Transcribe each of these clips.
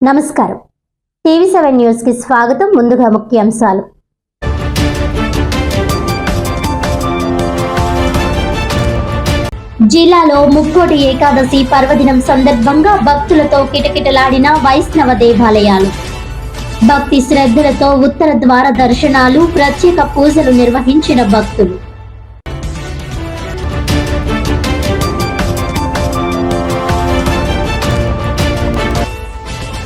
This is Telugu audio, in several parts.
నమస్కారం. టీవీ7 న్యూస్ కి స్వాగతం. ముందుగా ముఖ్యాంశాలు. జిల్లాలో ముక్కోటి ఏకాదశి పర్వదినం సందర్భంగా భక్తులతో కిటకిటలాడిన వైష్ణవ దేవాలయాలు. భక్తి శ్రద్ధలతో ఉత్తర ద్వార దర్శనాలు, ప్రత్యేక పూజలు నిర్వహించిన భక్తులు.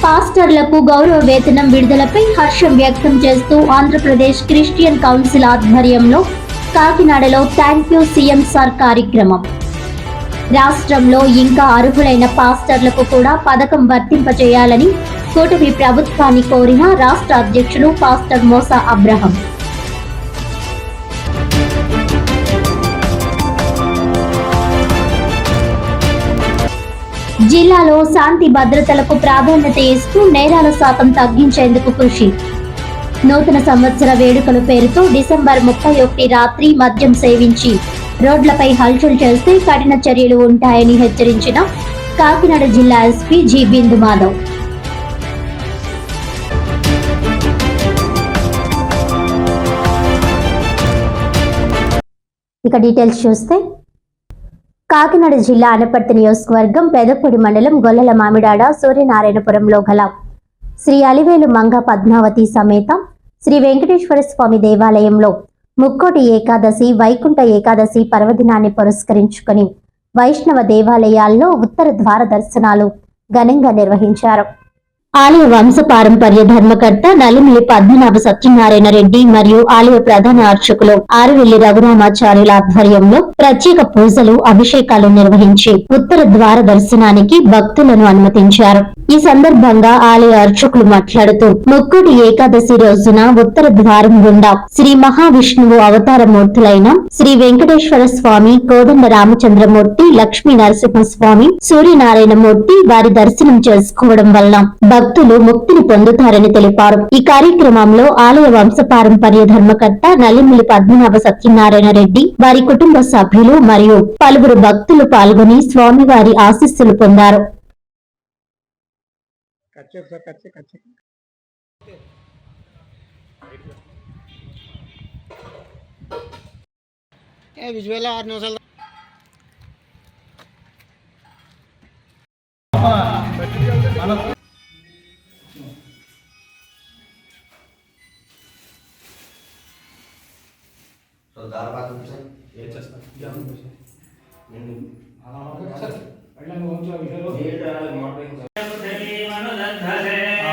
పాస్టర్లకు గౌరవ వేతనం విడుదలపై హర్షం వ్యక్తం చేస్తూ ఆంధ్రప్రదేశ్ క్రిస్టియన్ కౌన్సిల్ ఆధ్వర్యంలో కాకినాడలో థ్యాంక్ యూ సీఎం సార్ కార్యక్రమం. రాష్ట్రంలో ఇంకా అర్హులైన పాస్టర్లకు కూడా పథకం వర్తింపచేయాలని కూటమి ప్రభుత్వాన్ని కోరిన రాష్ట్ర అధ్యక్షులు పాస్టర్ మోసా అబ్రహం. జిల్లాలో శాంతి భద్రతలకు ప్రాధాన్యత ఇస్తూ నేరాల శాతం తగ్గించేందుకు కృషి. నూతన సంవత్సర వేడుకల పేరుతో డిసెంబర్ 31 రాత్రి మద్యం సేవించి రోడ్లపై హల్చల్ చేస్తే కఠిన చర్యలు ఉంటాయని హెచ్చరించిన కాకినాడ జిల్లా ఎస్పీ జి బిందు మాధవ్. ఇక డీటెయిల్స్ చూస్తే, కాకినాడ జిల్లా అనపర్తి నియోజకవర్గం పెదపొడి మండలం గొల్లల మామిడాడ సూర్యనారాయణపురంలో గల శ్రీ అలివేలు మంగ పద్మావతి సమేత శ్రీ వెంకటేశ్వర స్వామి దేవాలయంలో ముక్కోటి ఏకాదశి, వైకుంఠ ఏకాదశి పర్వదినాన్ని పురస్కరించుకొని వైష్ణవ దేవాలయాల్లో ఉత్తర ద్వార దర్శనాలు ఘనంగా నిర్వహించారు. ఆలయ వంశపారంపర్య ధర్మకర్త నలిమిలి పద్మనాభ సత్యనారాయణ రెడ్డి మరియు ఆలయ ప్రధాన అర్చకులు ఆరువెల్లి రఘురామాచార్యుల ఆధ్వర్యంలో ప్రత్యేక పూజలు, అభిషేకాలు నిర్వహించి ఉత్తర ద్వార దర్శనానికి భక్తులను అనుమతించారు. ఈ సందర్భంగా ఆలయ అర్చకులు మాట్లాడుతూ, ముక్కోటి ఏకాదశి రోజున ఉత్తర ద్వారం గుండా శ్రీ మహావిష్ణువు అవతారమూర్తులైన శ్రీ వెంకటేశ్వర స్వామి, కోదండ రామచంద్రమూర్తి, లక్ష్మీ నరసింహస్వామి, సూర్యనారాయణమూర్తి వారి దర్శనం చేసుకోవడం వల్ల భక్తులు ముక్తిని పొందుతారని తెలిపారు. ఈ కార్యక్రమంలో ఆలయ వంశపారంపర్య ధర్మకర్త నలిమిలి పద్మనాభ సత్యనారాయణ రెడ్డి, వారి కుటుంబ సభ్యులు మరియు పలువురు భక్తులు పాల్గొని స్వామివారి ఆశీస్సులు పొందారు.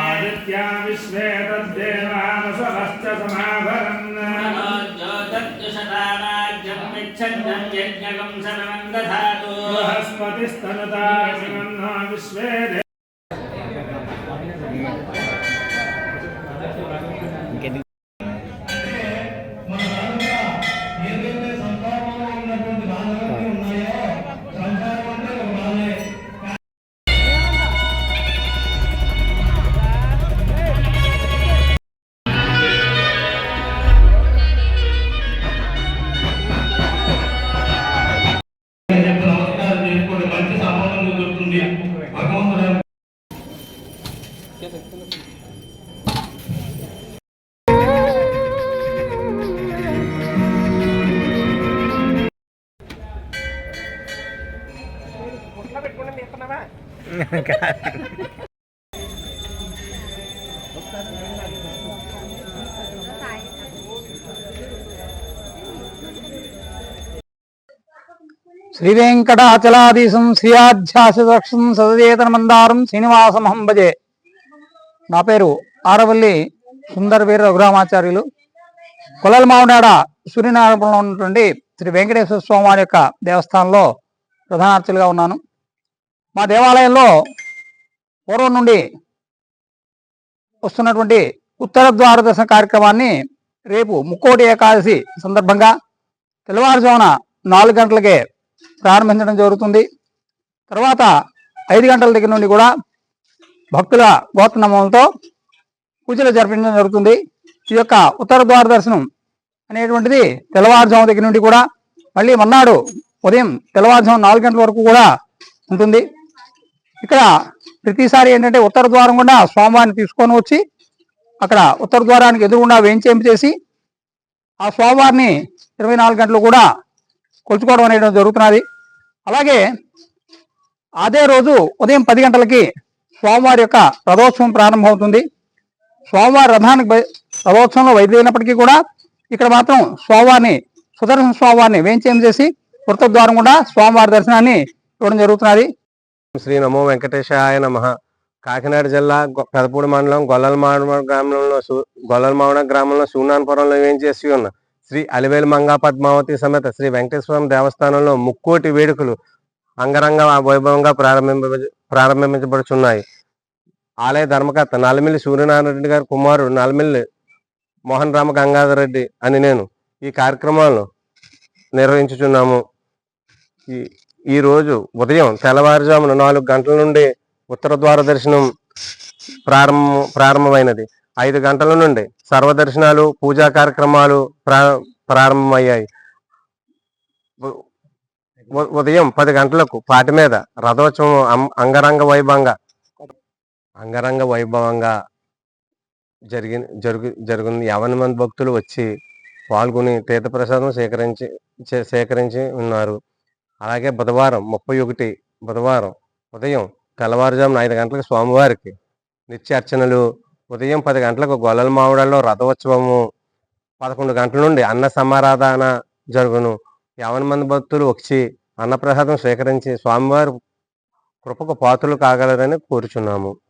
आदित्या विश्वे तद्देवानसवश्च समाभरन् मनोज्योतत्युषदानाज्यं विच्छन्नं यज्ञकं शरणं दधातु बृहस्पतिस्तनुता शिवन्नो विश्वे శ్రీ వెంకటాచలాధీశం శ్రీయాధ్యాసదక్షం సదయేతన మందారం శ్రీనివాసమహం భజే. నా పేరు ఆరవల్లి సుందర వీర రఘురామాచార్యులు. కొల్లల మామిడాడ సూర్యనారాయణపురంలో ఉన్నటువంటి శ్రీ వెంకటేశ్వర స్వామి వారి యొక్క దేవస్థానంలో ప్రధానార్చులుగా ఉన్నాను. మా దేవాలయంలో పూర్వం నుండి వస్తున్నటువంటి ఉత్తర ద్వార దర్శన కార్యక్రమాన్ని రేపు ముక్కోటి ఏకాదశి సందర్భంగా తెల్లవారుజామున 4 గంటలకే ప్రారంభించడం జరుగుతుంది. తర్వాత 5 గంటల దగ్గర నుండి కూడా భక్తుల గోత్రనామంతో పూజలు జరిపించడం జరుగుతుంది. ఈ యొక్క ఉత్తర ద్వార దర్శనం అనేటువంటిది తెల్లవారుజాము దగ్గర నుండి కూడా మళ్ళీ మన్నాడు ఉదయం తెల్లవారుజాము 4 గంటల వరకు కూడా ఉంటుంది. ఇక్కడ ప్రతిసారి ఏంటంటే ఉత్తర ద్వారం గుండా స్వామివారిని తీసుకొని వచ్చి అక్కడ ఉత్తర ద్వారానికి ఎదురుగుండా వేయించేసి ఆ స్వామివారిని 24 గంటలు కూడా కొలుచుకోవడం అనేది జరుగుతున్నది. అలాగే అదే రోజు ఉదయం 10 గంటలకి స్వామివారి యొక్క రథోత్సవం ప్రారంభమవుతుంది. స్వామివారి రథోత్సవంలో వైద్యులైనప్పటికీ కూడా ఇక్కడ మాత్రం స్వామివారిని సుదర్శన స్వామివారిని వేయించేసి ఉత్తర ద్వారం కూడా స్వామివారి దర్శనాన్ని ఇవ్వడం జరుగుతున్నది. శ్రీ నమో వెంకటేశాయ నమః. కాకినాడ జిల్లా పెదపూడి మండలం గొల్లలమావిడ గ్రామంలో సూనాన్పురంలో వేయించేసి ఉన్న శ్రీ అలివేలు మంగా పద్మావతి సమేత శ్రీ వెంకటేశ్వరం దేవస్థానంలో ముక్కోటి వేడుకలు అంగరంగ వైభవంగా ప్రారంభించబడుచున్నాయి. ఆలయ ధర్మకర్త నల్లమిల్లి సూర్యనారాయణ రెడ్డి గారి కుమారుడు నల్లమిల్లి మోహన్ రామ గంగాధర్ రెడ్డి అని నేను ఈ కార్యక్రమాలను నిర్వహించుచున్నాము. ఈ రోజు ఉదయం తెల్లవారుజామున 4 గంటల నుండి ఉత్తర ద్వార దర్శనం ప్రారంభమైనది. 5 గంటల నుండి సర్వదర్శనాలు పూజా కార్యక్రమాలు ప్రారంభమయ్యాయి. ఉదయం 10 గంటలకు పాటి మీద రథోత్సవం అంగరంగ వైభవంగా జరిగింది. 50 మంది భక్తులు వచ్చి పాల్గొని తీర్థప్రసాదం సేకరించి ఉన్నారు. అలాగే బుధవారం 31 బుధవారం ఉదయం తెల్లవారుజామున 5 గంటలకు స్వామివారికి నిత్యార్చనలు, ఉదయం 10 గంటలకు గొల్లలమావిడలో రథోత్సవము, 11 గంటల నుండి అన్న సమారాధన జరుగును. 50 మంది భక్తులు వచ్చి అన్నప్రసాదం స్వీకరించి స్వామివారి కృపకు పాత్రలు కాగలరని కోరుచున్నాము.